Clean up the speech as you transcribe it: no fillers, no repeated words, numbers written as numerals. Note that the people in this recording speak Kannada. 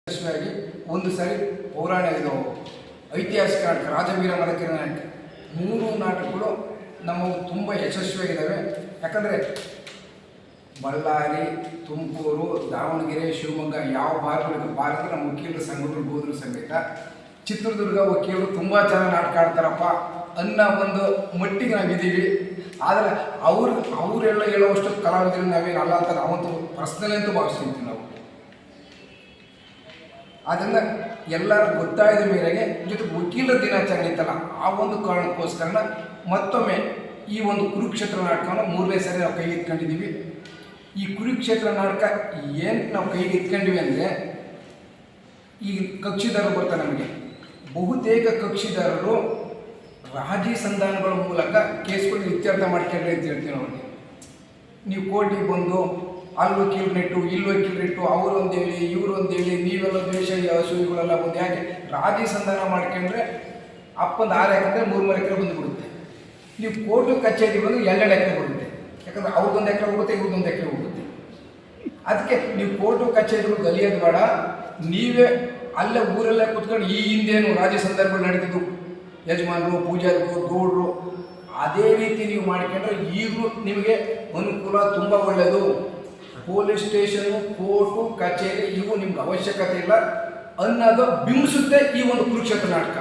ಯಶಸ್ವಿಯಾಗಿ ಒಂದು ಸಾರಿ ಪೌರಾಣಿಕ ಇದು ಐತಿಹಾಸಿಕ ನಾಟಕ ರಾಜವೀರ ಮದಕರಿ ನಾಟಕ 3 ನಾಟಕಗಳು ನಮ್ಮವು ತುಂಬ ಯಶಸ್ವಿಯಾಗಿದ್ದಾವೆ. ಯಾಕಂದರೆ ಬಳ್ಳಾರಿ, ತುಮಕೂರು, ದಾವಣಗೆರೆ, ಶಿವಮೊಗ್ಗ ಯಾವ ಭಾರತದ ನಮ್ಮ ವಕೀಲರ ಸಂಘಗಳು ಹೋದ್ರು ಸಮೇತ ಚಿತ್ರದುರ್ಗ ವಕೀಲರು ತುಂಬ ಚೆನ್ನಾಗಿ ನಾಟಕ ಆಡ್ತಾರಪ್ಪ ಅನ್ನೋ ಒಂದು ಮಟ್ಟಿಗೆ ನಾವಿದ್ದೀವಿ. ಆದರೆ ಅವರೆಲ್ಲ ಹೇಳುವಷ್ಟು ಕಲಾವಿದರು ನಾವೇನು ಅಲ್ಲ ಅಂತ ನಾವಂತೂ ಪರ್ಸ್ನಲಿ ಅಂತೂ ಭಾವಿಸ್ತೀವಿ ನಾವು. ಆದ್ದರಿಂದ ಎಲ್ಲರ ಗೊತ್ತಾಯದ ಮೇರೆಗೆ ಜೊತೆ ವಕೀಲರ ದಿನಾಚರಣೆ ಇತ್ತಲ್ಲ, ಆ ಒಂದು ಕಾರಣಕ್ಕೋಸ್ಕರ ಮತ್ತೊಮ್ಮೆ ಈ ಒಂದು ಕುರುಕ್ಷೇತ್ರ ನಾಟಕವನ್ನು 3ನೇ ಸಾರಿ ನಾವು ಕೈಗೆ ಎತ್ಕೊಂಡಿದ್ದೀವಿ. ಈ ಕುರುಕ್ಷೇತ್ರ ನಾಟಕ ಏನು ನಾವು ಕೈಗೆ ಎತ್ಕೊಂಡಿವಿ ಅಂದರೆ, ಈ ಕಕ್ಷಿದಾರರು ಬರ್ತಾರೆ ನಮಗೆ. ಬಹುತೇಕ ಕಕ್ಷಿದಾರರು ರಾಜಿ ಸಂಧಾನಗಳ ಮೂಲಕ ಕೇಸ್ಗಳು ಇತ್ಯರ್ಥ ಮಾಡ್ಕೊಂಡ್ರಿ ಅಂತ ಹೇಳ್ತೀವಿ ಅವ್ರಿಗೆ. ನೀವು ಕೋರ್ಟಿಗೆ ಬಂದು ಅಲ್ಲಿ ವಕೀಲರಿಟ್ಟು ಇಲ್ಲಿ ವಕೀಲರಿಟ್ಟು ಅವರು ಒಂದು ಹೇಳಿ ಇವರು ಒಂದು ಹೇಳಿ ನೀವೆಲ್ಲ ದ್ವೇಷ ಅಸೂಯೆಗಳೆಲ್ಲ ಬಂದು ಯಾಕೆ ರಾಜಿ ಸಂಧಾನ ಮಾಡ್ಕೊಂಡ್ರೆ ಅಪ್ಪಂದು 6 ಎಕರೆ 3 ಎಕರೆ ಬಂದುಬಿಡುತ್ತೆ. ನೀವು ಕೋರ್ಟು ಕಚೇರಿ ಬಂದು 2 ಎಕರೆ ಬರುತ್ತೆ. ಯಾಕಂದರೆ ಅವ್ರದ್ದೊಂದು ಎಕರೆ ಹೋಗುತ್ತೆ, ಇವ್ರದ್ದೊಂದು ಎಕರೆ ಹೋಗುತ್ತೆ. ಅದಕ್ಕೆ ನೀವು ಕೋರ್ಟು ಕಚೇರಿಗಳು ಗಲಿಯೋದು ಬೇಡ, ನೀವೇ ಅಲ್ಲೇ ಊರಲ್ಲೇ ಕೂತ್ಕೊಂಡು ಈ ಹಿಂದೇನು ರಾಜಿ ಸಂದರ್ಭಗಳು ನಡೆದಿದ್ದು ಯಜಮಾನರು, ಪೂಜಾರಿಗಳು, ಗೌಡರು ಅದೇ ರೀತಿ ನೀವು ಮಾಡ್ಕೊಂಡ್ರೆ ಈಗಲೂ ನಿಮಗೆ ಅನುಕೂಲ, ತುಂಬ ಒಳ್ಳೆಯದು. ಪೊಲೀಸ್ ಸ್ಟೇಷನ್ನು, ಕೋರ್ಟು ಕಚೇರಿ ಇವು ನಿಮ್ಗೆ ಅವಶ್ಯಕತೆ ಇಲ್ಲ ಅನ್ನೋದು ಬಿಂಬಿಸುತ್ತೆ ಈ ಒಂದು ಕುರುಕ್ಷೇತ್ರ ನಾಟಕ.